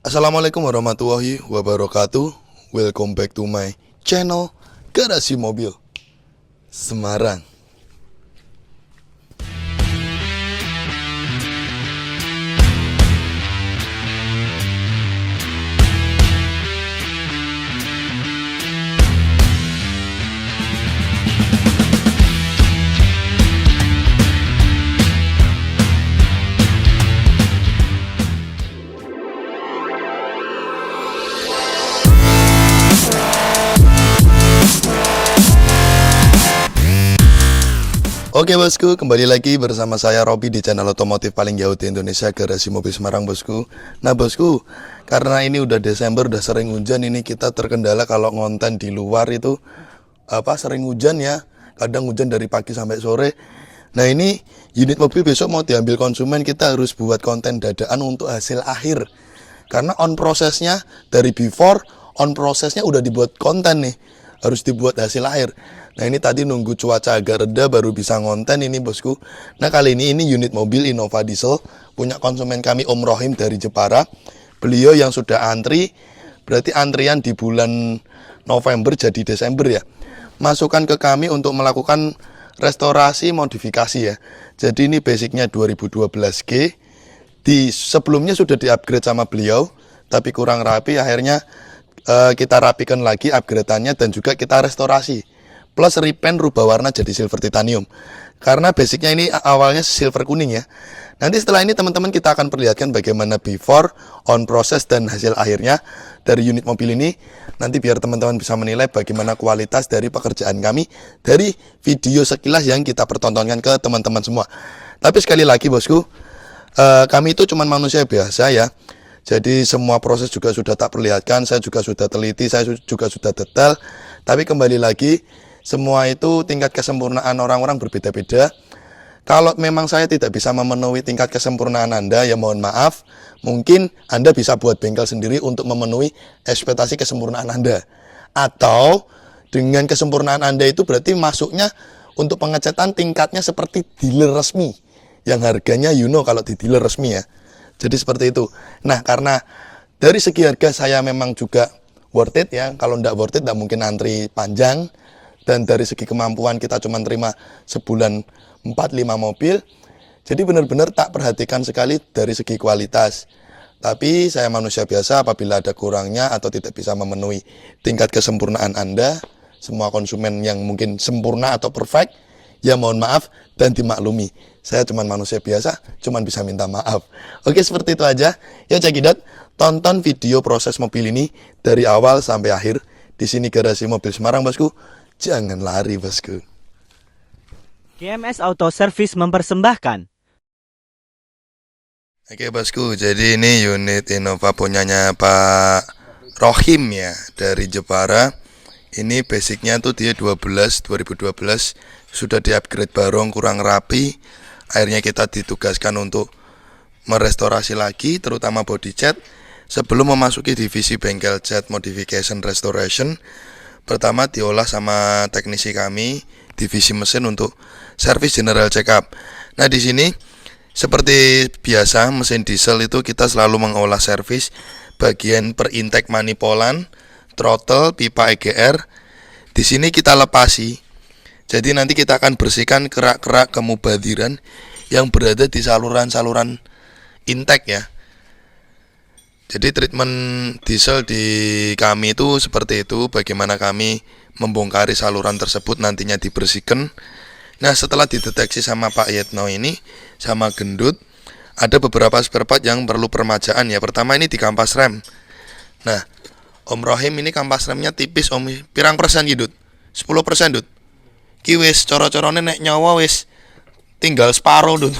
Assalamualaikum warahmatullahi wabarakatuh. Welcome back to my channel Garasi Mobil Semarang. Oke bosku, kembali lagi bersama saya Robi di channel otomotif paling jauh di Indonesia, Garasi Mobil Semarang bosku. Nah bosku, karena ini udah Desember, udah sering hujan, ini kita terkendala kalau ngonten di luar itu sering hujan ya. Kadang hujan dari pagi sampai sore. Nah ini unit mobil besok mau diambil konsumen, kita harus buat konten dadaan untuk hasil akhir. Karena on prosesnya dari before, on prosesnya udah dibuat konten nih, harus dibuat hasil akhir. Nah ini tadi nunggu cuaca agak reda baru bisa ngonten ini bosku. Nah kali ini unit mobil Innova Diesel punya konsumen kami Om Rohim dari Jepara. Beliau yang sudah antri, berarti antrian di bulan November jadi Desember ya. Masukkan ke kami untuk melakukan restorasi modifikasi ya. Jadi ini basicnya 2012G. Sebelumnya sudah di-upgrade sama beliau, tapi kurang rapi, akhirnya kita rapikan lagi upgrade-annya dan juga kita restorasi. Plus repaint, rubah warna jadi silver titanium. Karena basicnya ini awalnya silver kuning ya. Nanti setelah ini teman-teman kita akan perlihatkan bagaimana before, on process, dan hasil akhirnya dari unit mobil ini. Nanti biar teman-teman bisa menilai bagaimana kualitas dari pekerjaan kami dari video sekilas yang kita pertontonkan ke teman-teman semua. Tapi sekali lagi bosku, kami itu cuma manusia biasa ya. Jadi semua proses juga sudah tak perlihatkan, saya juga sudah teliti, saya juga sudah detail. Tapi kembali lagi, semua itu tingkat kesempurnaan orang-orang berbeda-beda. Kalau memang saya tidak bisa memenuhi tingkat kesempurnaan Anda, ya mohon maaf. Mungkin Anda bisa buat bengkel sendiri untuk memenuhi ekspektasi kesempurnaan Anda. Atau dengan kesempurnaan Anda itu berarti masuknya untuk pengecetan tingkatnya seperti dealer resmi. Yang harganya kalau di dealer resmi ya. Jadi seperti itu. Nah karena dari segi harga saya memang juga worth it ya. Kalau tidak worth it tidak mungkin antri panjang. Dan dari segi kemampuan kita cuma terima sebulan 4-5 mobil. Jadi benar-benar tak perhatikan sekali dari segi kualitas. Tapi saya manusia biasa, apabila ada kurangnya atau tidak bisa memenuhi tingkat kesempurnaan Anda, semua konsumen yang mungkin sempurna atau perfect, ya mohon maaf dan dimaklumi. Saya cuma manusia biasa, cuma bisa minta maaf. Oke, seperti itu aja. Ya cekidot, tonton video proses mobil ini dari awal sampai akhir. Di sini Garasi Mobil Semarang bosku. Jangan lari bosku. GMS Auto Service mempersembahkan. Oke bosku, jadi ini unit Innova punyanya Pak Rohim ya, dari Jepara. Ini basicnya tuh dia 2012 sudah di-upgrade barong, kurang rapi. Akhirnya kita ditugaskan untuk merestorasi lagi, terutama body cat. Sebelum memasuki divisi bengkel cat modification restoration, pertama diolah sama teknisi kami divisi mesin untuk service general check up. Nah di sini seperti biasa mesin diesel itu kita selalu mengolah servis bagian per intake manipolan, throttle, pipa EGR. Di sini kita lepasi. Jadi nanti kita akan bersihkan kerak-kerak kemubadiran yang berada di saluran-saluran intake ya. Jadi treatment diesel di kami itu seperti itu, bagaimana kami membongkari saluran tersebut nantinya dibersihkan. Nah setelah dideteksi sama Pak Yetno ini, sama gendut, ada beberapa spare part yang perlu permajaan ya. Pertama ini di kampas rem. Nah Om Rohim ini kampas remnya tipis Om, pirang persen gitu? 10% Dut. Ki wis coro-corone nek nyawa wis tinggal separuh Dut.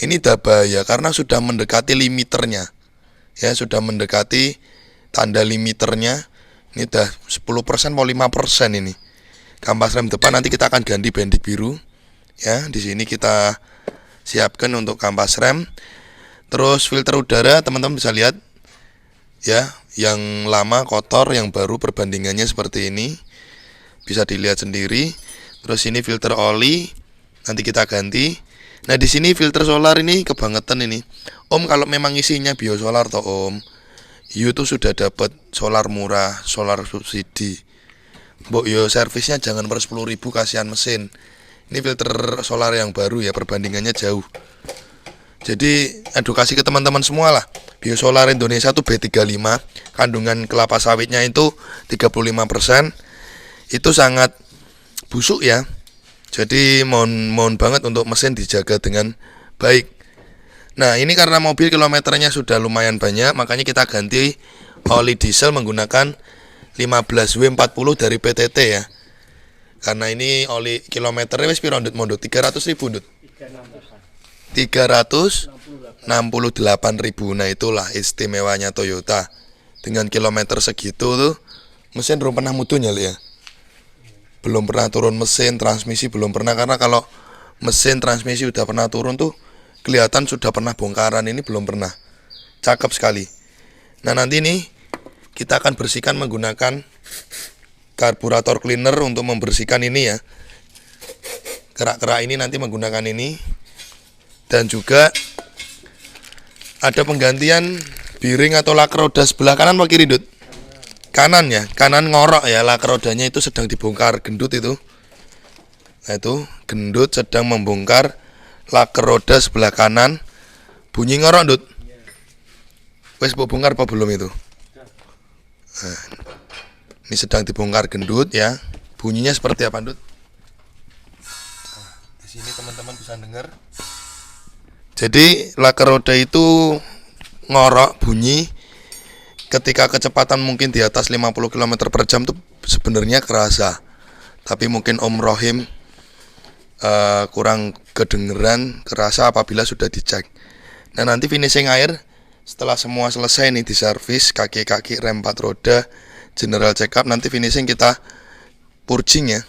Ini dah bahaya karena sudah mendekati limiternya. Ya sudah mendekati tanda limiternya. Ini udah 10% mau 5% ini. Kampas rem depan nanti kita akan ganti bendik biru. Ya, di sini kita siapkan untuk kampas rem. Terus filter udara teman-teman bisa lihat ya, yang lama kotor, yang baru perbandingannya seperti ini. Bisa dilihat sendiri. Terus ini filter oli nanti kita ganti. Nah, di sini filter solar ini kebangetan ini. Om kalau memang isinya biosolar toh Om. You tuh sudah dapat solar murah, solar subsidi. Mbok yo servisnya jangan per 10.000, kasihan mesin. Ini filter solar yang baru ya, perbandingannya jauh. Jadi edukasi ke teman-teman semua lah. Biosolar Indonesia tuh B35, kandungan kelapa sawitnya itu 35%. Itu sangat busuk ya. Jadi mohon banget untuk mesin dijaga dengan baik. Nah, ini karena mobil kilometernya sudah lumayan banyak, makanya kita ganti oli diesel menggunakan 15W40 dari PTT ya. Karena ini oli kilometernya wis piro ndut mondut 300.000 ndut. 368.000. Nah, itulah istimewanya Toyota. Dengan kilometer segitu tuh mesin belum pernah mutu nyali ya. Belum pernah turun mesin, transmisi belum pernah, karena kalau mesin transmisi udah pernah turun tuh kelihatan sudah pernah bongkaran, ini belum pernah. Cakep sekali. Nah, nanti nih kita akan bersihkan menggunakan karburator cleaner untuk membersihkan ini ya. Kerak-kerak ini nanti menggunakan ini. Dan juga ada penggantian biring atau lak roda sebelah kanan apa kiri, Dut? Kanan ya, kanan ngorok ya, lak rodanya itu sedang dibongkar gendut itu. Nah, itu gendut sedang membongkar lak roda sebelah kanan. Bunyi ngorok, Dut. Wes bongkar apa belum itu? Nah, ini sedang dibongkar gendut ya. Bunyinya seperti apa, Dut? Nah, di sini teman-teman bisa dengar. Jadi lak roda itu ngorok bunyi ketika kecepatan mungkin di atas 50 km per jam tuh sebenarnya kerasa. Tapi mungkin Om Rohim kurang kedengeran, kerasa apabila sudah dicek. Nah, nanti finishing air setelah semua selesai nih, diservis kaki-kaki, rem 4 roda, general check up, nanti finishing kita purging ya.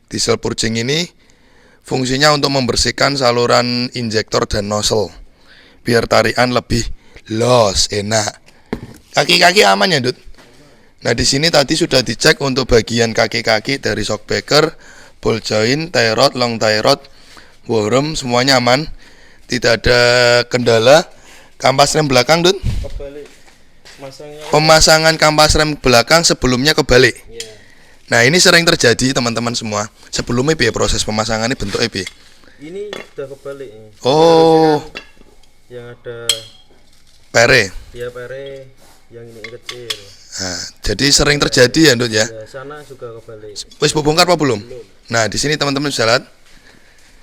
Diesel purging ini fungsinya untuk membersihkan saluran injektor dan nozzle biar tarikan lebih los, enak. Kaki-kaki aman ya, Dut? Nah, di sini tadi sudah dicek untuk bagian kaki-kaki dari shockbreaker, ball joint, tie rod, long tie rod, worm, semuanya aman. Tidak ada kendala. Kampas rem belakang, Dut? Kebalik. Pemasangan kampas rem belakang sebelumnya kebalik. Nah, ini sering terjadi teman-teman semua. Sebelumnya biar proses pemasangannya bentuknya bi. Ini udah kebalik. Oh, Yang ada pere. ya pere, yang ini kecil. Nah, jadi sering terjadi ya, Dut ya. Ya, sana juga kebalik. Wis bongkar apa belum? Nah, di sini teman-teman bisa lihat.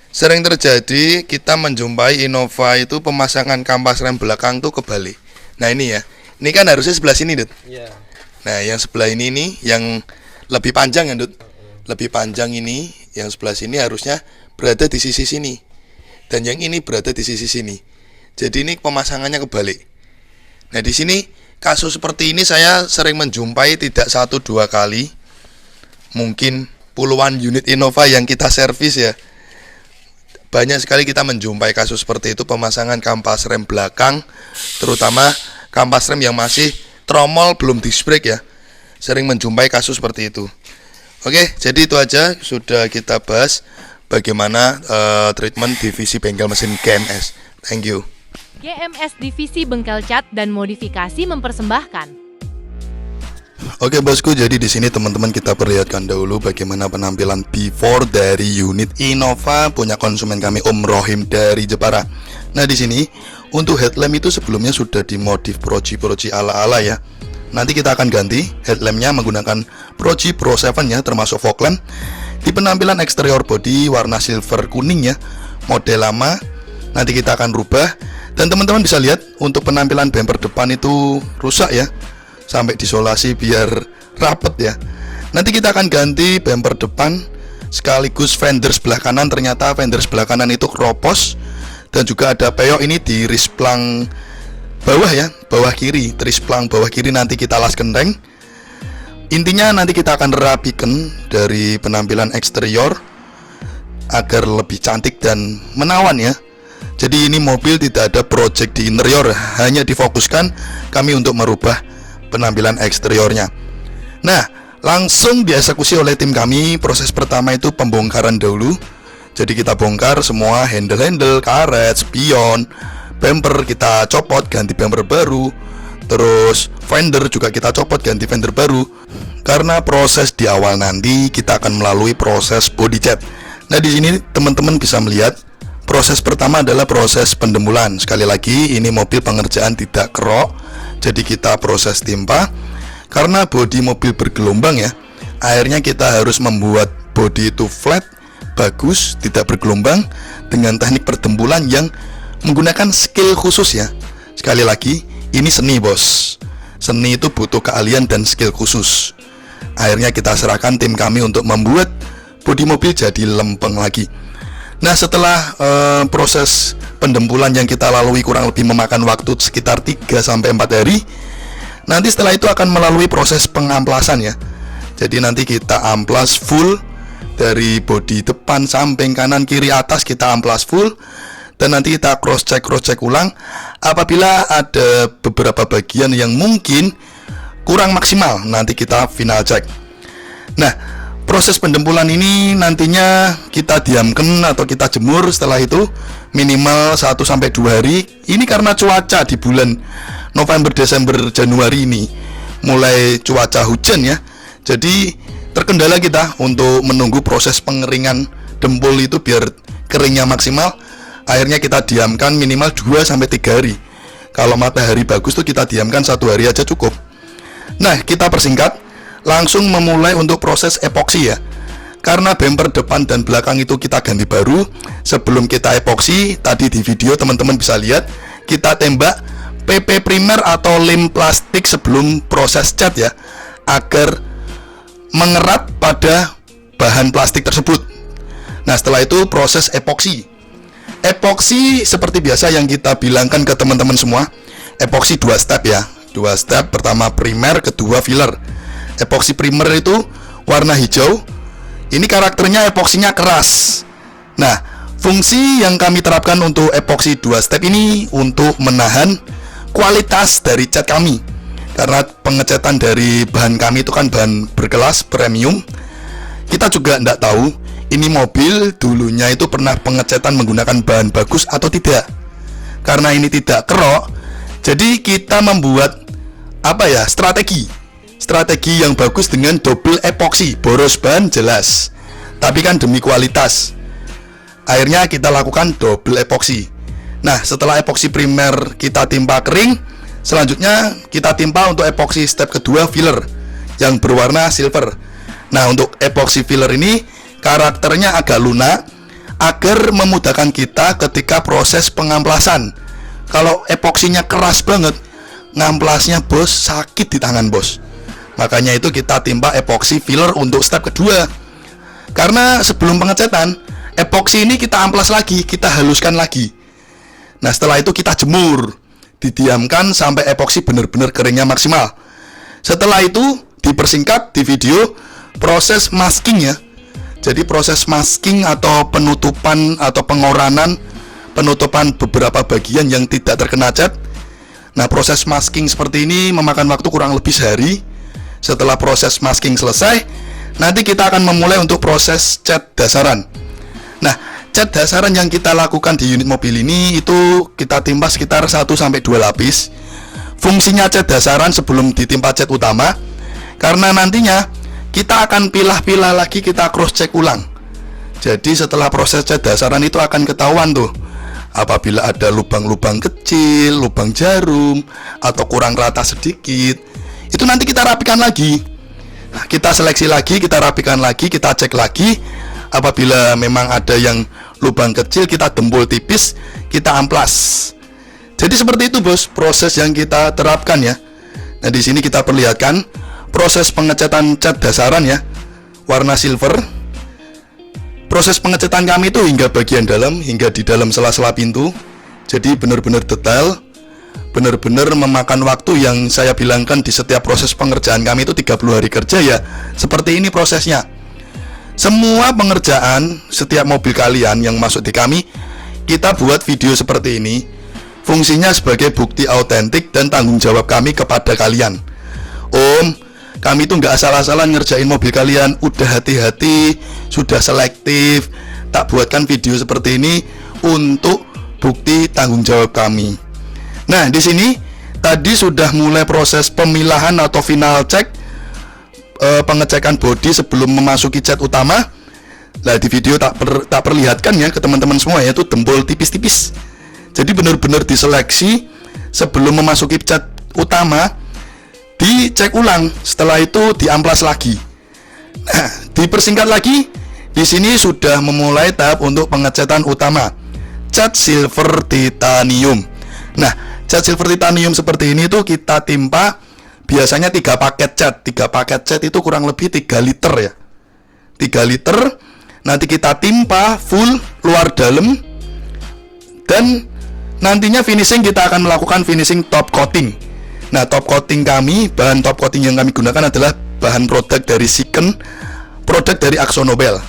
Sering terjadi kita menjumpai Innova itu pemasangan kampas rem belakang tuh kebalik. Nah, ini ya. Ini kan harusnya sebelah sini, Dut. Ya. Nah, yang sebelah ini nih yang lebih panjang ya, Dut. Lebih panjang ini, yang sebelah sini harusnya berada di sisi sini. Dan yang ini berada di sisi sini. Jadi ini pemasangannya kebalik. Nah, di sini kasus seperti ini saya sering menjumpai, tidak 1-2 kali. Mungkin puluhan unit Innova yang kita servis ya. Banyak sekali kita menjumpai kasus seperti itu, pemasangan kampas rem belakang, terutama kampas rem yang masih tromol belum disc brake ya. Sering menjumpai kasus seperti itu. Oke, jadi itu aja sudah kita bahas bagaimana treatment divisi bengkel mesin GMS. Thank you. GMS Divisi Bengkel Cat dan Modifikasi mempersembahkan. Oke bosku, jadi di sini teman-teman kita perlihatkan dahulu bagaimana penampilan before dari unit Innova punya konsumen kami Om Rohim dari Jepara. Nah, di sini untuk headlamp itu sebelumnya sudah dimodif proci ala-ala ya. Nanti kita akan ganti headlampnya menggunakan Proci Pro 7 ya, termasuk fog lamp. Di penampilan eksterior body warna silver kuning ya, model lama. Nanti kita akan rubah. Dan teman-teman bisa lihat untuk penampilan bumper depan itu rusak ya, sampai disolasi biar rapet ya. Nanti kita akan ganti bumper depan sekaligus fender sebelah kanan. Ternyata fender sebelah kanan itu keropos. Dan juga ada peyok ini di risplang bawah ya, bawah kiri, trisplang bawah kiri nanti kita las genteng. Intinya nanti kita akan rapikan dari penampilan eksterior agar lebih cantik dan menawan ya. Jadi ini mobil tidak ada project di interior, hanya difokuskan kami untuk merubah penampilan eksteriornya. Nah, langsung dieksekusi oleh tim kami. Proses pertama itu pembongkaran dahulu. Jadi kita bongkar semua handle-handle, karet, spion, bumper kita copot, ganti bumper baru. Terus fender juga kita copot, ganti fender baru. Karena proses di awal nanti kita akan melalui proses body cat. Nah, di sini teman-teman bisa melihat proses pertama adalah proses pendembulan. Sekali lagi, ini mobil pengerjaan tidak kerok, jadi kita proses timpa. Karena bodi mobil bergelombang ya, akhirnya kita harus membuat bodi itu flat, bagus, tidak bergelombang, dengan teknik perdembulan yang menggunakan skill khusus ya. Sekali lagi, ini seni bos. Seni itu butuh keahlian dan skill khusus. Akhirnya kita serahkan tim kami untuk membuat bodi mobil jadi lempeng lagi. Nah, setelah proses pendembulan yang kita lalui kurang lebih memakan waktu sekitar 3-4 hari, nanti setelah itu akan melalui proses pengamplasan ya. Jadi nanti kita amplas full, dari bodi depan, samping, kanan, kiri, atas kita amplas full. Dan nanti kita cross check ulang apabila ada beberapa bagian yang mungkin kurang maksimal, nanti kita final check. Nah, proses pendembulan ini nantinya kita diamkan atau kita jemur setelah itu minimal 1-2 hari. Ini karena cuaca di bulan November, Desember, Januari ini mulai cuaca hujan ya. Jadi terkendala kita untuk menunggu proses pengeringan dempul itu biar keringnya maksimal. Akhirnya kita diamkan minimal 2-3 hari. Kalau matahari bagus tuh kita diamkan 1 hari aja cukup. Nah, kita persingkat, langsung memulai untuk proses epoksi ya. Karena bumper depan dan belakang itu kita ganti baru. Sebelum kita epoksi, tadi di video teman-teman bisa lihat, kita tembak PP primer atau lem plastik sebelum proses cat ya, agar mengerat pada bahan plastik tersebut. Nah, setelah itu proses epoksi. Epoksi seperti biasa yang kita bilangkan ke teman-teman semua, epoksi 2 step ya. 2 step, pertama primer, kedua filler. Epoksi primer itu warna hijau. Ini karakternya epoksinya keras. Nah, fungsi yang kami terapkan untuk epoksi 2 step ini untuk menahan kualitas dari cat kami. Karena pengecatan dari bahan kami itu kan bahan berkelas premium. Kita juga tidak tahu ini mobil dulunya itu pernah pengecatan menggunakan bahan bagus atau tidak. Karena ini tidak kerok, jadi kita membuat strategi yang bagus dengan double epoksi. Boros bahan jelas, tapi kan demi kualitas, akhirnya kita lakukan double epoksi. Nah, setelah epoksi primer kita timpa kering, selanjutnya kita timpa untuk epoksi step kedua filler yang berwarna silver. Nah, untuk epoksi filler ini karakternya agak lunak agar memudahkan kita ketika proses pengamplasan. Kalau epoksinya keras banget, ngamplasnya bos sakit di tangan bos. Makanya itu kita timpa epoksi filler untuk step kedua. Karena sebelum pengecatan, epoksi ini kita amplas lagi, kita haluskan lagi. Nah, setelah itu kita jemur, didiamkan sampai epoksi benar-benar keringnya maksimal. Setelah itu dipersingkat di video proses masking ya. Jadi proses masking atau penutupan atau pengoranan, penutupan beberapa bagian yang tidak terkena cat. Nah, proses masking seperti ini memakan waktu kurang lebih sehari. Setelah proses masking selesai, nanti kita akan memulai untuk proses cat dasaran. Nah, cat dasaran yang kita lakukan di unit mobil ini itu kita timpa sekitar 1-2 lapis. Fungsinya cat dasaran sebelum ditimpa cat utama, karena nantinya kita akan pilah-pilah lagi, kita cross check ulang. Jadi setelah proses cat dasaran itu akan ketahuan tuh apabila ada lubang-lubang kecil, lubang jarum, atau kurang rata sedikit, itu nanti kita rapikan lagi. Nah, kita seleksi lagi, kita rapikan lagi, kita cek lagi. Apabila memang ada yang lubang kecil, kita dempul tipis, kita amplas. Jadi seperti itu bos, proses yang kita terapkan ya. Nah, di sini kita perlihatkan proses pengecatan cat dasaran ya, warna silver. Proses pengecatan kami itu hingga bagian dalam, hingga di dalam sela-sela pintu. Jadi benar-benar detail, benar-benar memakan waktu yang saya bilangkan di setiap proses pengerjaan kami itu 30 hari kerja ya. Seperti ini prosesnya. Semua pengerjaan setiap mobil kalian yang masuk di kami, kita buat video seperti ini. Fungsinya sebagai bukti autentik dan tanggung jawab kami kepada kalian. Om, kami tuh nggak asal-asalan ngerjain mobil kalian. Udah hati-hati, sudah selektif. Tak buatkan video seperti ini untuk bukti tanggung jawab kami. Nah, di sini tadi sudah mulai proses pemilahan atau final check, pengecekan bodi sebelum memasuki cat utama. Nah, di video tak perlihatkan ya ke teman-teman semua, yaitu dempul tipis-tipis. Jadi benar-benar diseleksi sebelum memasuki cat utama, dicek ulang, setelah itu diamplas lagi. Nah, dipersingkat lagi, di sini sudah memulai tahap untuk pengecatan utama, cat silver titanium. Nah, cat silver titanium seperti ini tuh kita timpa biasanya 3 paket cat. 3 paket cat itu kurang lebih 3 liter ya. 3 liter nanti kita timpa full luar dalam, dan nantinya finishing kita akan melakukan finishing top coating. Nah, top coating kami, bahan top coating yang kami gunakan adalah bahan produk dari Siken, produk dari AkzoNobel.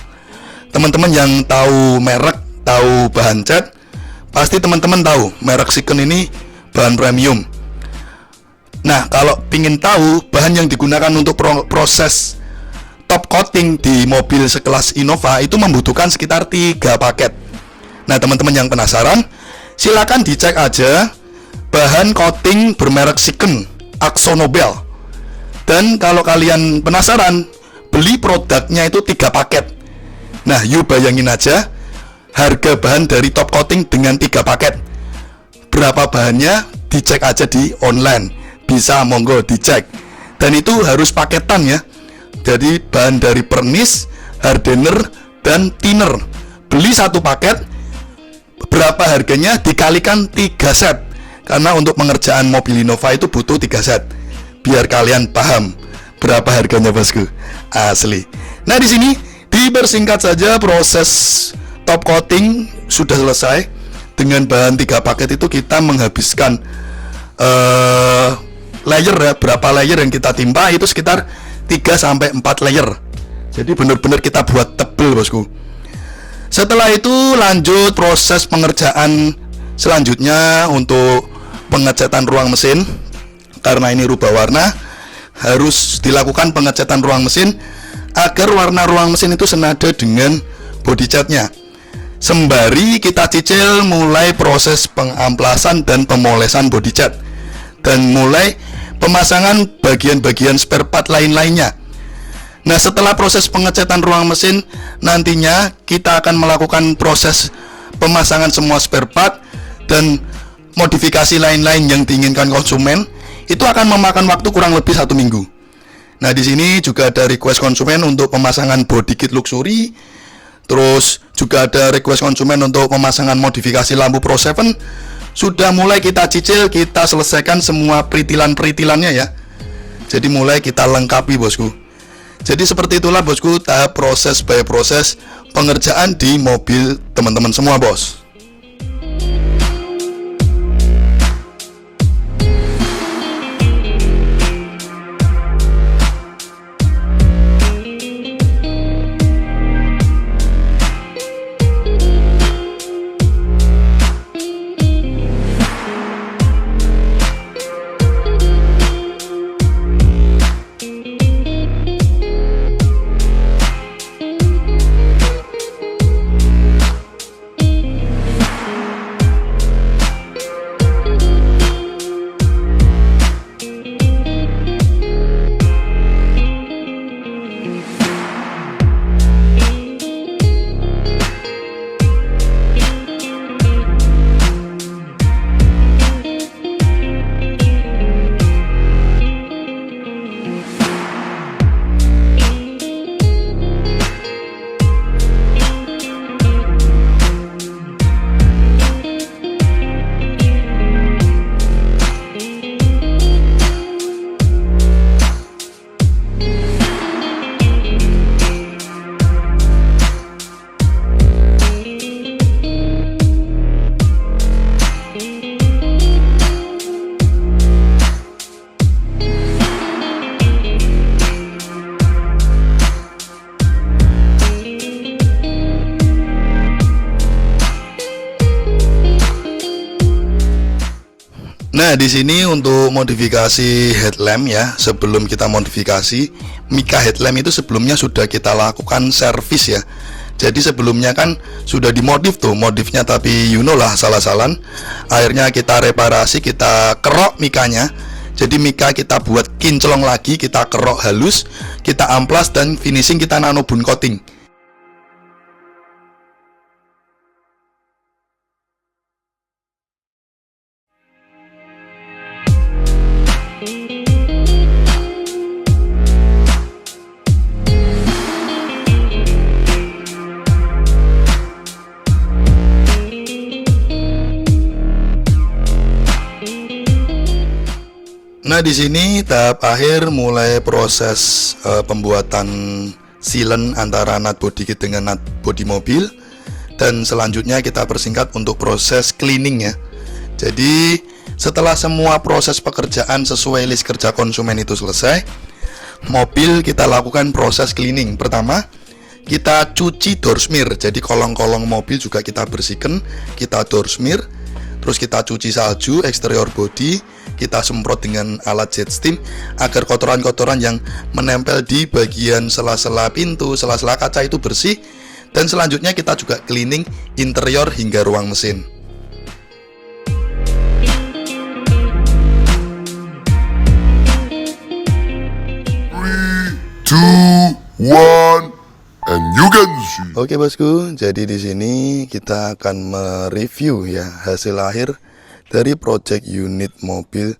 Teman-teman yang tahu merek, tahu bahan cat, pasti teman-teman tahu merek Siken ini bahan premium. Nah, kalau pingin tahu bahan yang digunakan untuk proses top coating di mobil sekelas Innova itu membutuhkan sekitar 3 paket. Nah, teman-teman yang penasaran, silakan dicek aja bahan coating bermerek Siken, AkzoNobel. Dan kalau kalian penasaran, beli produknya itu 3 paket. Nah, yuk bayangin aja harga bahan dari top coating dengan 3 paket. Berapa bahannya? Dicek aja di online. Bisa, monggo dicek. Dan itu harus paketan ya. Jadi bahan dari pernis, hardener, dan thinner. Beli 1 paket, berapa harganya dikalikan 3 set. Karena untuk pengerjaan mobil Innova itu butuh 3 set. Biar kalian paham berapa harganya, bosku. Asli. Nah, di sini dipersingkat saja proses top coating sudah selesai. Dengan bahan 3 paket itu kita menghabiskan layer ya, berapa layer yang kita timpa itu sekitar 3-4 layer. Jadi benar-benar kita buat tebel, bosku. Setelah itu lanjut proses pengerjaan selanjutnya untuk pengecatan ruang mesin. Karena ini rubah warna, harus dilakukan pengecatan ruang mesin agar warna ruang mesin itu senada dengan body catnya. Sembari kita cicil mulai proses pengamplasan dan pemolesan body cat, dan mulai pemasangan bagian-bagian spare part lain-lainnya. Nah, setelah proses pengecatan ruang mesin, nantinya kita akan melakukan proses pemasangan semua spare part dan modifikasi lain-lain yang diinginkan konsumen. Itu akan memakan waktu kurang lebih 1 minggu. Nah, di sini juga ada request konsumen untuk pemasangan body kit luxury. Terus juga ada request konsumen untuk pemasangan modifikasi lampu Pro 7. Sudah mulai kita cicil, kita selesaikan semua peritilan-peritilannya ya. Jadi mulai kita lengkapi, bosku. Jadi seperti itulah, bosku, tahap proses by proses pengerjaan di mobil teman-teman semua, bos. Nah, di sini untuk modifikasi headlamp ya, sebelum kita modifikasi, mika headlamp itu sebelumnya sudah kita lakukan servis ya. Jadi sebelumnya kan sudah dimodif tuh, modifnya tapi lah salah-salan. Akhirnya kita reparasi, kita kerok mikanya. Jadi mika kita buat kinclong lagi, kita kerok halus, kita amplas, dan finishing kita nano bone coating. Nah, di sini tahap akhir mulai proses pembuatan sealant antara nut body kit dengan nut body mobil, dan selanjutnya kita persingkat untuk proses cleaning ya. Jadi setelah semua proses pekerjaan sesuai list kerja konsumen itu selesai, mobil kita lakukan proses cleaning. Pertama, kita cuci door smear. Jadi kolong-kolong mobil juga kita bersihkan, kita door smear. Terus kita cuci salju, eksterior body, kita semprot dengan alat jet steam agar kotoran-kotoran yang menempel di bagian sela-sela pintu, sela-sela kaca itu bersih. Dan selanjutnya kita juga cleaning interior hingga ruang mesin. Two, one, and you can see. Oke bosku, jadi di sini kita akan mereview ya hasil akhir dari project unit mobil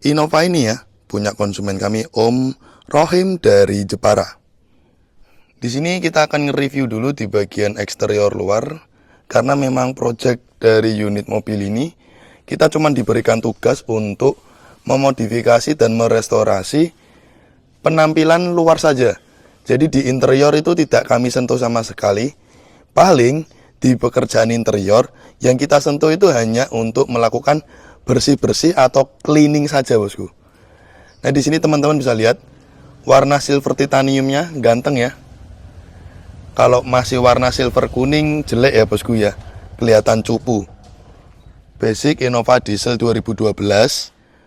Innova ini ya, punya konsumen kami Om Rohim dari Jepara. Di sini kita akan nge-review dulu di bagian eksterior luar, karena memang project dari unit mobil ini kita cuma diberikan tugas untuk memodifikasi dan merestorasi penampilan luar saja. Jadi di interior itu tidak kami sentuh sama sekali. Paling di pekerjaan interior yang kita sentuh itu hanya untuk melakukan bersih-bersih atau cleaning saja bosku. Nah di sini teman-teman bisa lihat warna silver titaniumnya ganteng ya. Kalau masih warna silver kuning jelek ya bosku ya, kelihatan cupu. Basic Innova Diesel 2012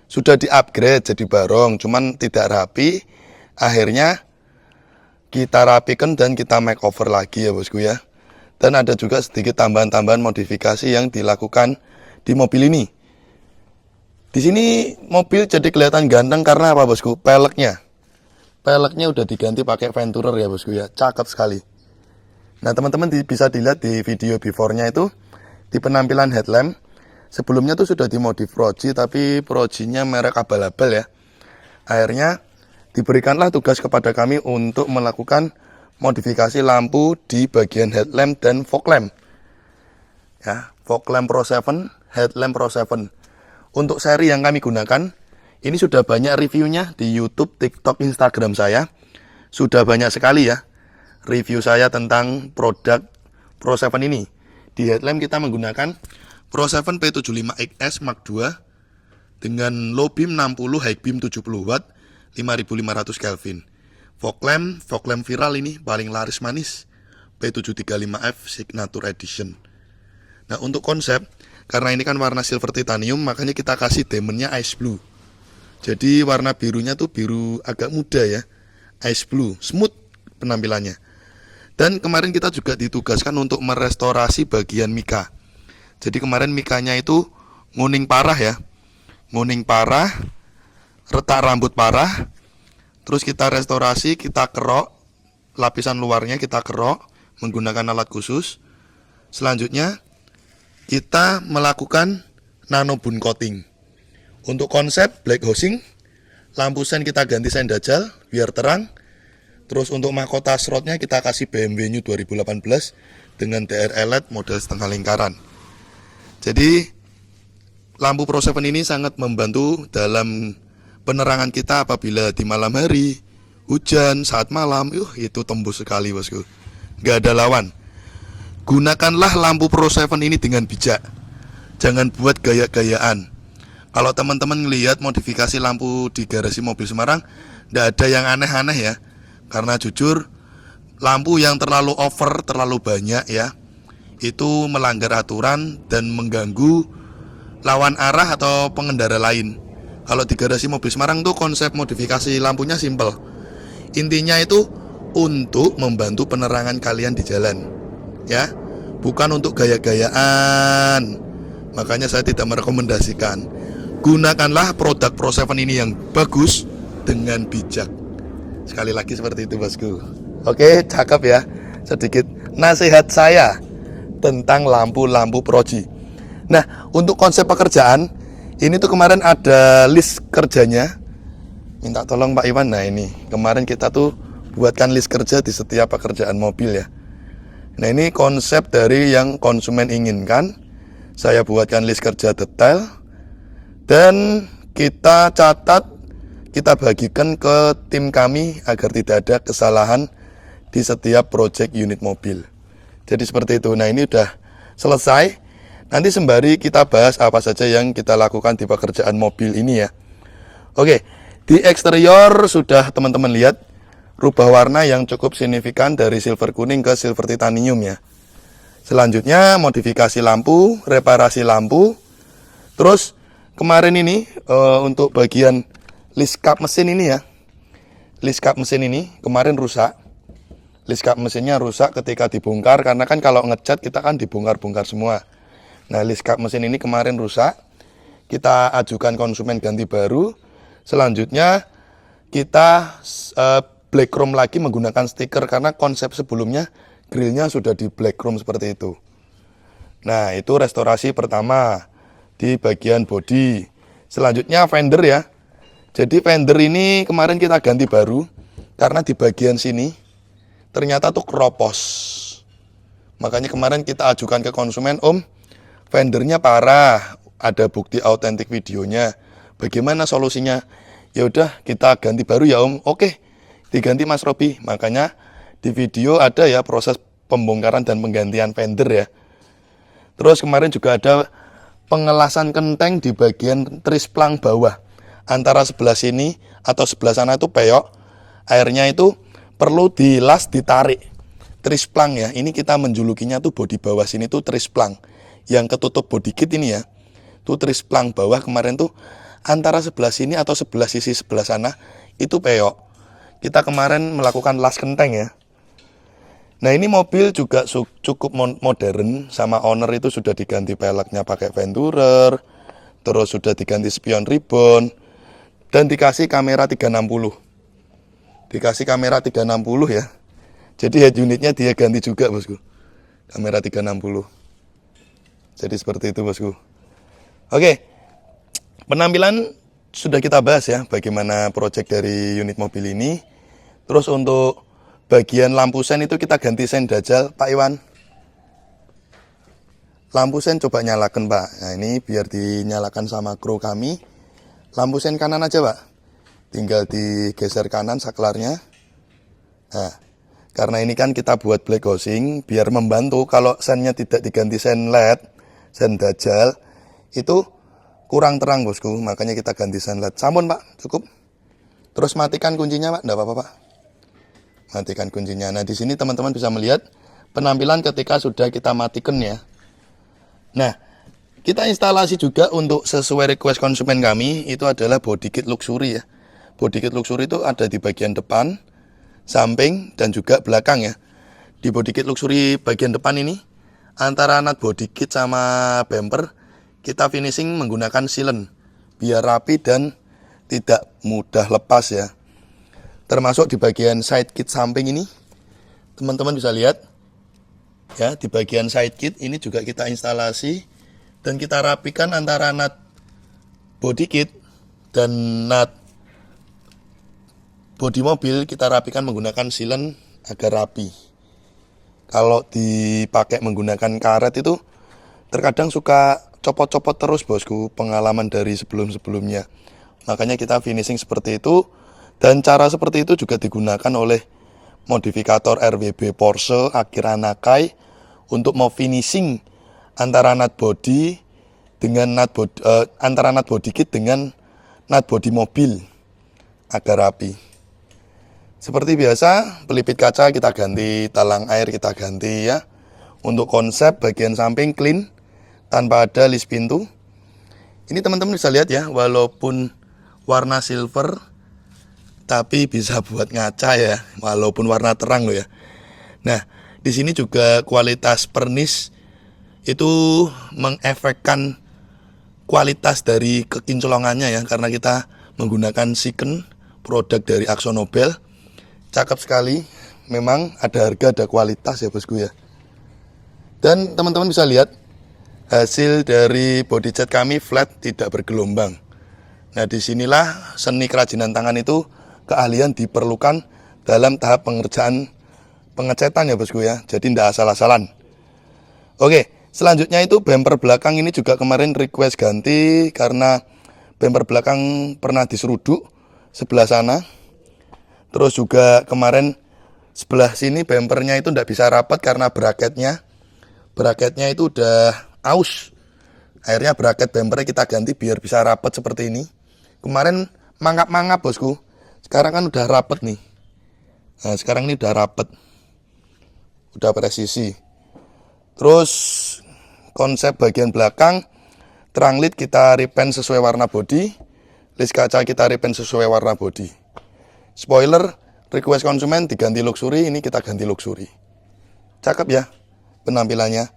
sudah di-upgrade jadi barong, cuman tidak rapi. Akhirnya kita rapikan dan kita makeover lagi ya bosku ya. Dan ada juga sedikit tambahan-tambahan modifikasi yang dilakukan di mobil ini. Di sini mobil jadi kelihatan ganteng karena apa bosku? Peleknya udah diganti pakai Venturer ya bosku ya, cakep sekali. Nah teman-teman bisa dilihat di video before-nya itu di penampilan headlamp. Sebelumnya tuh sudah dimodif Proji, tapi Proji-nya merek abal-abal ya. Akhirnya diberikanlah tugas kepada kami untuk melakukan modifikasi lampu di bagian headlamp dan fog lamp. Ya, fog lamp Pro 7, headlamp Pro 7. Untuk seri yang kami gunakan, ini sudah banyak reviewnya di YouTube, TikTok, Instagram saya. Sudah banyak sekali ya review saya tentang produk Pro 7 ini. Di headlamp kita menggunakan Pro 7 P75XS Mark II dengan low beam 60, high beam 70 watt, 5500 Kelvin. Fog lamp viral ini paling laris manis, P735F Signature Edition. Nah untuk konsep, karena ini kan warna silver titanium, makanya kita kasih diamondnya ice blue. Jadi warna birunya tuh biru agak muda ya, ice blue, smooth penampilannya. Dan kemarin kita juga ditugaskan untuk merestorasi bagian mika. Jadi kemarin mikanya itu nguning parah ya, nguning parah, retak rambut parah. Terus kita restorasi, kita kerok lapisan luarnya, kita kerok menggunakan alat khusus. Selanjutnya kita melakukan nano bone coating. Untuk konsep black housing, lampu sen kita ganti sen dajal biar terang. Terus untuk mahkota slotnya kita kasih BMW New 2018 dengan DR LED model setengah lingkaran. Jadi lampu Pro 7 ini sangat membantu dalam penerangan kita apabila di malam hari, hujan, saat malam, itu tembus sekali bosku. Gak ada lawan. Gunakanlah lampu Pro 7 ini dengan bijak. Jangan buat gaya-gayaan. Kalau teman-teman ngelihat modifikasi lampu di garasi mobil Semarang, gak ada yang aneh-aneh ya. Karena jujur, lampu yang terlalu over, terlalu banyak ya, itu melanggar aturan dan mengganggu lawan arah atau pengendara lain. Kalau di garasi mobil Semarang tuh konsep modifikasi lampunya simple. Intinya itu untuk membantu penerangan kalian di jalan. ya, bukan untuk gaya-gayaan. Makanya saya tidak merekomendasikan. Gunakanlah produk Pro 7 ini yang bagus dengan bijak. Sekali lagi seperti itu bosku. Oke, cakep ya. Sedikit nasihat saya tentang lampu-lampu Proji. Nah, untuk konsep pekerjaan ini tuh kemarin ada list kerjanya. Minta tolong Pak Iwan. Nah ini kemarin kita tuh buatkan list kerja di setiap pekerjaan mobil ya. Nah ini konsep dari yang konsumen inginkan. Saya buatkan list kerja detail dan kita catat, kita bagikan ke tim kami agar tidak ada kesalahan di setiap project unit mobil. Jadi seperti itu. Nah ini udah selesai. Nanti sembari kita bahas apa saja yang kita lakukan di pekerjaan mobil ini ya. Oke, di eksterior sudah teman-teman lihat rubah warna yang cukup signifikan dari silver kuning ke silver titanium ya. Selanjutnya modifikasi lampu, reparasi lampu. Terus kemarin ini untuk bagian list cap mesin ini ya. List cap mesin ini kemarin rusak. List cap mesinnya rusak ketika dibongkar karena kan kalau ngecat kita kan dibongkar-bongkar semua. Nah, list cap mesin ini kemarin rusak. Kita ajukan konsumen ganti baru. Selanjutnya kita black chrome lagi menggunakan stiker karena konsep sebelumnya grillnya sudah di black chrome seperti itu. Nah, itu restorasi pertama di bagian bodi. Selanjutnya fender ya. Jadi fender ini kemarin kita ganti baru karena di bagian sini ternyata tuh keropos. Makanya kemarin kita ajukan ke konsumen, Om, fendernya parah, ada bukti autentik videonya. Bagaimana solusinya? Ya udah kita ganti baru ya Om. Oke, diganti Mas Robi. Makanya di video ada ya proses pembongkaran dan penggantian fender ya. Terus kemarin juga ada pengelasan kenteng di bagian trisplang bawah. Antara sebelah sini atau sebelah sana itu peyok. Airnya itu perlu dilas, ditarik. Trisplang ya. Ini kita menjulukinya tuh bodi bawah sini tuh trisplang. Yang ketutup body kit ini ya, tuh trisplang bawah kemarin tuh antara sebelah sini atau sebelah sisi sebelah sana itu peyok. Kita kemarin melakukan las kenteng ya. Nah ini mobil juga cukup modern, sama owner itu sudah diganti peleknya pakai Venturer, terus sudah diganti spion ribbon dan dikasih kamera 360. Dikasih kamera 360 ya. Jadi head unitnya dia ganti juga bosku. Kamera 360. Jadi seperti itu bosku. Oke, penampilan sudah kita bahas ya, bagaimana project dari unit mobil ini. Terus untuk bagian lampu sen itu kita ganti sen dajal, Pak Iwan. Lampu sen coba nyalakan Pak. Nah ini biar dinyalakan sama kru kami. Lampu sen kanan aja Pak. Tinggal digeser kanan saklarnya. Nah, karena ini kan kita buat black housing, biar membantu kalau sennya tidak diganti sen LED, sen dajal itu kurang terang bosku, makanya kita ganti sen LED. Sampun Pak, cukup. Terus matikan kuncinya Pak, enggak apa-apa Pak. Matikan kuncinya. Nah di sini teman-teman bisa melihat penampilan ketika sudah kita matikan ya. Nah kita instalasi juga untuk sesuai request konsumen kami, itu adalah body kit luxury ya. Body kit luxury itu ada di bagian depan, samping dan juga belakang ya. Di body kit luxury bagian depan ini antara nut body kit sama bumper kita finishing menggunakan sealant biar rapi dan tidak mudah lepas ya. Termasuk di bagian side kit samping ini teman-teman bisa lihat ya, di bagian side kit ini juga kita instalasi dan kita rapikan antara nut body kit dan nut bodi mobil, kita rapikan menggunakan sealant agar rapi. Kalau dipakai menggunakan karet itu terkadang suka copot-copot terus bosku, pengalaman dari sebelum-sebelumnya. Makanya kita finishing seperti itu, dan cara seperti itu juga digunakan oleh modifikator RWB Porsche Akira Nakai untuk mau finishing antara nut body dengan antara nut body kit dengan nut body mobil agar rapi. Seperti biasa, pelipit kaca kita ganti, talang air kita ganti ya. Untuk konsep bagian samping clean, tanpa ada list pintu. Ini teman-teman bisa lihat ya, walaupun warna silver, tapi bisa buat ngaca ya, walaupun warna terang loh ya. Nah, Di sini juga kualitas pernis itu mengefekkan kualitas dari kekincolongannya ya, karena kita menggunakan Siken, produk dari AkzoNobel. Cakep sekali, memang ada harga ada kualitas ya bosku ya. Dan teman-teman bisa lihat hasil dari body cat kami flat, tidak bergelombang. Nah disinilah seni kerajinan tangan itu keahlian diperlukan dalam tahap pengerjaan pengecetan ya bosku ya, jadi tidak asal-asalan. Oke, selanjutnya itu bumper belakang ini juga kemarin request ganti karena bumper belakang pernah diseruduk sebelah sana. Terus juga kemarin sebelah sini bumpernya itu tidak bisa rapat karena braketnya itu udah aus. Akhirnya braket bumpernya kita ganti biar bisa rapat seperti ini. Kemarin mangap-mangap bosku, sekarang kan udah rapat nih. Nah sekarang ini udah rapat, udah presisi. Terus konsep bagian belakang terang lid kita repaint sesuai warna body, list kaca kita repaint sesuai warna body. Spoiler request konsumen diganti luxury, ini kita ganti luxury. Cakep ya penampilannya.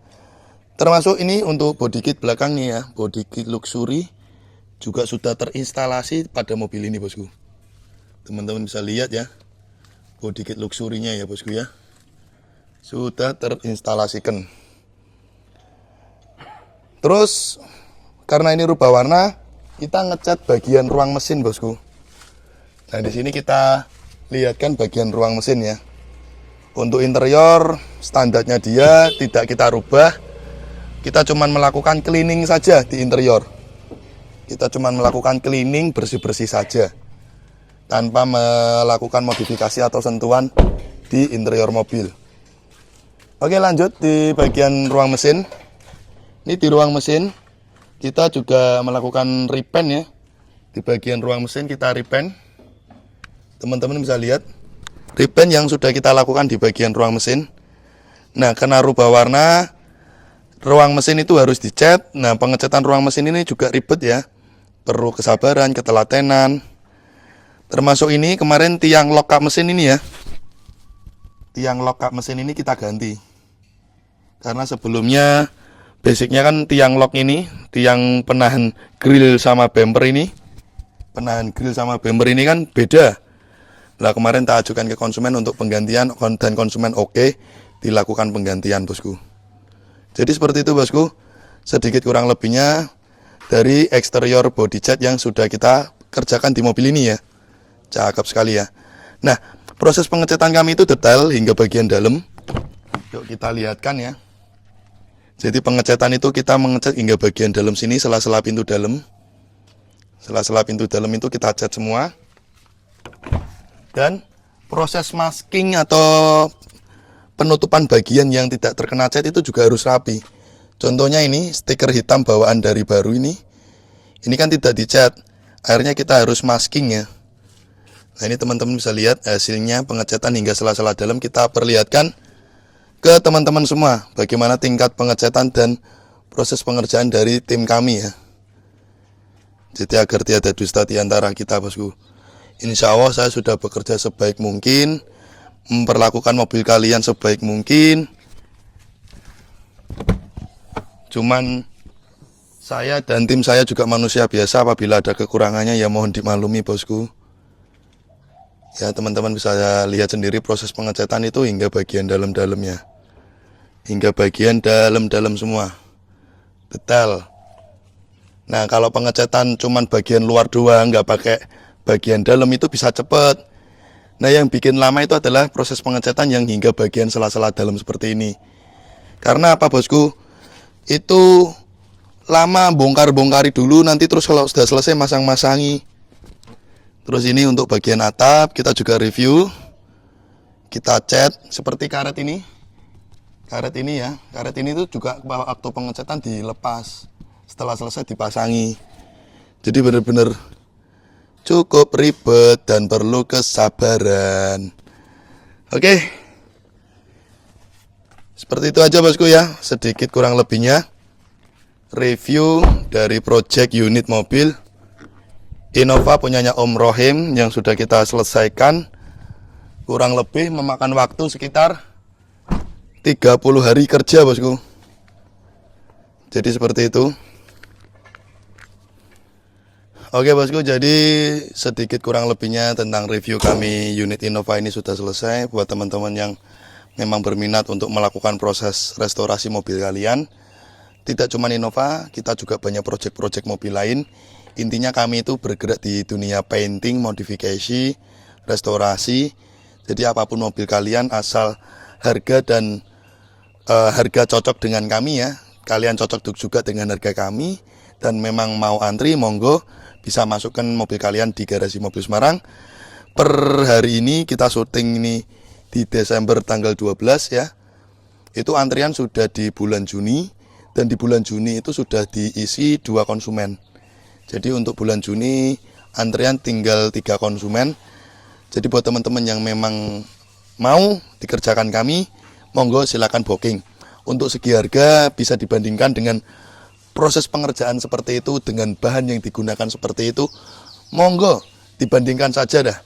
Termasuk ini untuk body kit belakang nih ya, body kit luxury juga sudah terinstalasi pada mobil ini bosku. Teman-teman bisa lihat ya, body kit luxury-nya ya bosku ya, sudah terinstalasikan. Terus karena ini rubah warna, kita ngecat bagian ruang mesin bosku. Nah di sini kita lihatkan bagian ruang mesin ya. Untuk interior standarnya dia tidak kita rubah. Kita cuma melakukan cleaning saja di interior. Kita cuma melakukan cleaning bersih-bersih saja, tanpa melakukan modifikasi atau sentuhan di interior mobil. Oke lanjut di bagian ruang mesin. Ini di ruang mesin kita juga melakukan repaint ya. Di bagian ruang mesin kita repaint. Teman-teman bisa lihat repaint yang sudah kita lakukan di bagian ruang mesin. Nah karena rubah warna, ruang mesin itu harus dicat. Nah pengecatan ruang mesin ini juga ribet ya, perlu kesabaran, ketelatenan. Termasuk ini kemarin tiang lock up mesin ini ya, tiang lock up mesin ini kita ganti. Karena sebelumnya basicnya kan tiang lock ini, tiang penahan grill sama bumper ini, penahan grill sama bumper ini kan beda. Lah kemarin tak ajukan ke konsumen untuk penggantian dan konsumen oke, dilakukan penggantian bosku. Jadi seperti itu bosku, sedikit kurang lebihnya dari eksterior body cat yang sudah kita kerjakan di mobil ini ya. Cakep sekali ya. Nah proses pengecatan kami itu detail hingga bagian dalam. Yuk kita lihatkan ya. Jadi pengecatan itu kita mengecat hingga bagian dalam sini, sela-sela pintu dalam. Sela-sela pintu dalam itu kita cat semua. Dan proses masking atau penutupan bagian yang tidak terkena cat itu juga harus rapi. Contohnya ini stiker hitam bawaan dari baru ini kan tidak dicat. Akhirnya kita harus masking ya. Nah ini teman-teman bisa lihat hasilnya pengecatan hingga sela-sela dalam. Kita perlihatkan ke teman-teman semua bagaimana tingkat pengecatan dan proses pengerjaan dari tim kami ya. Jadi agar tiada dusta di antara kita bosku. Insya Allah saya sudah bekerja sebaik mungkin, memperlakukan mobil kalian sebaik mungkin. Cuman saya dan tim saya juga manusia biasa, apabila ada kekurangannya ya mohon dimaklumi bosku. Ya teman-teman bisa lihat sendiri proses pengecatan itu hingga bagian dalam-dalamnya. Hingga bagian dalam-dalam semua. Detail. Nah kalau pengecatan cuman bagian luar doang, nggak pakai bagian dalam itu bisa cepat. Nah yang bikin lama itu adalah proses pengecatan yang hingga bagian sela-sela dalam seperti ini. Karena apa bosku? Itu lama bongkar-bongkari dulu, nanti terus kalau sudah selesai masang-masangi. Terus ini untuk bagian atap kita juga review. Kita cat seperti karet ini. Karet ini ya, karet ini tuh juga waktu pengecatan dilepas. Setelah selesai dipasangi. Jadi benar-benar cukup ribet dan perlu kesabaran. Oke. Seperti itu aja bosku ya, sedikit kurang lebihnya review dari project unit mobil Innova punyanya Om Rohim yang sudah kita selesaikan. Kurang lebih memakan waktu sekitar 30 hari kerja bosku. Jadi seperti itu. Oke bosku, jadi sedikit kurang lebihnya tentang review kami unit Innova ini sudah selesai. Buat teman-teman yang memang berminat untuk melakukan proses restorasi mobil kalian, tidak cuma Innova, kita juga banyak project-project mobil lain. Intinya kami itu bergerak di dunia painting, modifikasi, restorasi. Jadi apapun mobil kalian asal harga dan harga cocok dengan kami ya. Kalian cocok juga dengan harga kami dan memang mau antri, monggo bisa masukkan mobil kalian di garasi mobil Semarang. Per hari ini kita syuting ini di Desember tanggal 12 ya. Itu antrian sudah di bulan Juni, dan di bulan Juni itu sudah diisi 2 konsumen. Jadi untuk bulan Juni antrian tinggal 3 konsumen. Jadi buat teman-teman yang memang mau dikerjakan kami, monggo silakan booking. Untuk segi harga bisa dibandingkan dengan proses pengerjaan seperti itu dengan bahan yang digunakan seperti itu, monggo dibandingkan saja dah.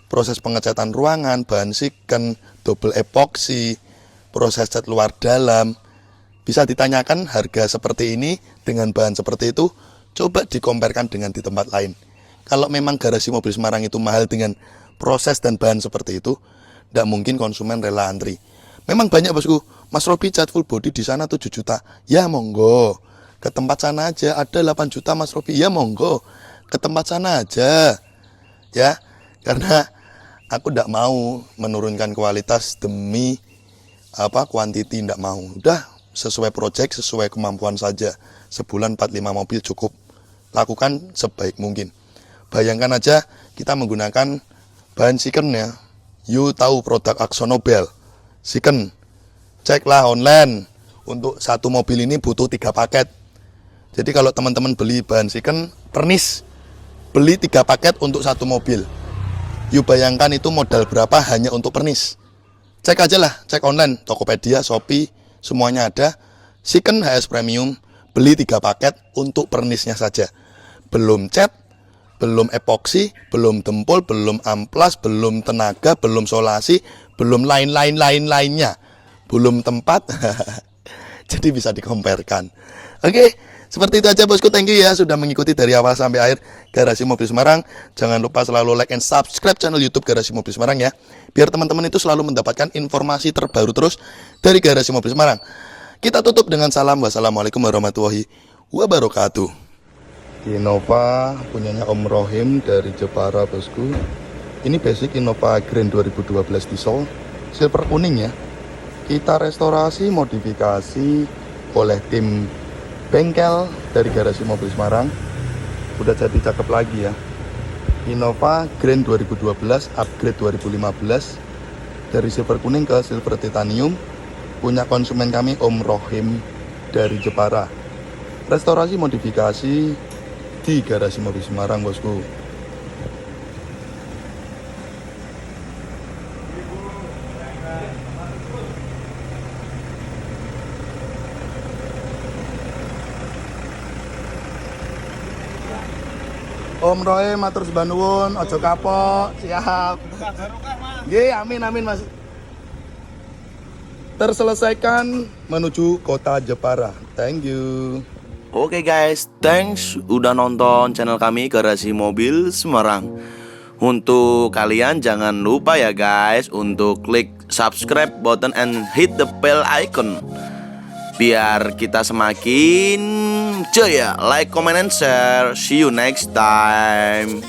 Proses pengecatan ruangan, bahan siken, double epoxy, proses cat luar dalam, bisa ditanyakan harga seperti ini dengan bahan seperti itu, coba dikomparkan dengan di tempat lain. Kalau memang garasi mobil Semarang itu mahal dengan proses dan bahan seperti itu, tidak mungkin konsumen rela antri. Memang banyak bosku, Mas Robi cat full body di sana 7 juta, ya monggo. Ke tempat sana aja ada 8 juta Mas Robi, ya monggo. Ke tempat sana aja. Ya, karena aku tidak mau menurunkan kualitas demi kuantiti, tidak mau. Udah sesuai project, sesuai kemampuan saja. Sebulan 45 mobil cukup. Lakukan sebaik mungkin. Bayangkan aja kita menggunakan bahan siken ya. You tahu produk AkzoNobel siken. Ceklah online. Untuk satu mobil ini butuh 3 paket. Jadi kalau teman-teman beli bahan siken pernis, beli 3 paket untuk satu mobil. Yuk bayangkan itu modal berapa hanya untuk pernis. Cek aja lah, cek online, Tokopedia, Shopee, semuanya ada. Siken HS Premium, beli 3 paket untuk pernisnya saja. Belum cat, belum epoksi, belum dempul, belum amplas, belum tenaga, belum solasi, belum lainnya. Belum tempat. Jadi bisa dikomparkan. Oke, seperti itu aja bosku, thank you ya sudah mengikuti dari awal sampai akhir Garasi Mobil Semarang. Jangan lupa selalu like and subscribe channel YouTube Garasi Mobil Semarang ya, biar teman-teman itu selalu mendapatkan informasi terbaru terus dari Garasi Mobil Semarang. Kita tutup dengan salam, wassalamualaikum warahmatullahi wabarakatuh. Innova punyanya Om Rohim dari Jepara bosku. Ini basic Innova Grand 2012 diesel, silver kuning ya. Kita restorasi, modifikasi oleh tim bengkel dari Garasi Mobil Semarang. Udah jadi cakep lagi ya. Innova Grand 2012 upgrade 2015 dari silver kuning ke silver titanium, punya konsumen kami Om Rohim dari Jepara. Restorasi modifikasi di Garasi Mobil Semarang bosku. Om Roy matur sembah nuwun, ojo kapok, siap. Nggih, amin Mas. Terselesaikan menuju kota Jepara. Thank you. Oke guys, thanks udah nonton channel kami Garasi Mobil Semarang. Untuk kalian jangan lupa ya guys untuk klik subscribe button and hit the bell icon, biar kita semakin jaya. Like, comment, and share. See you next time.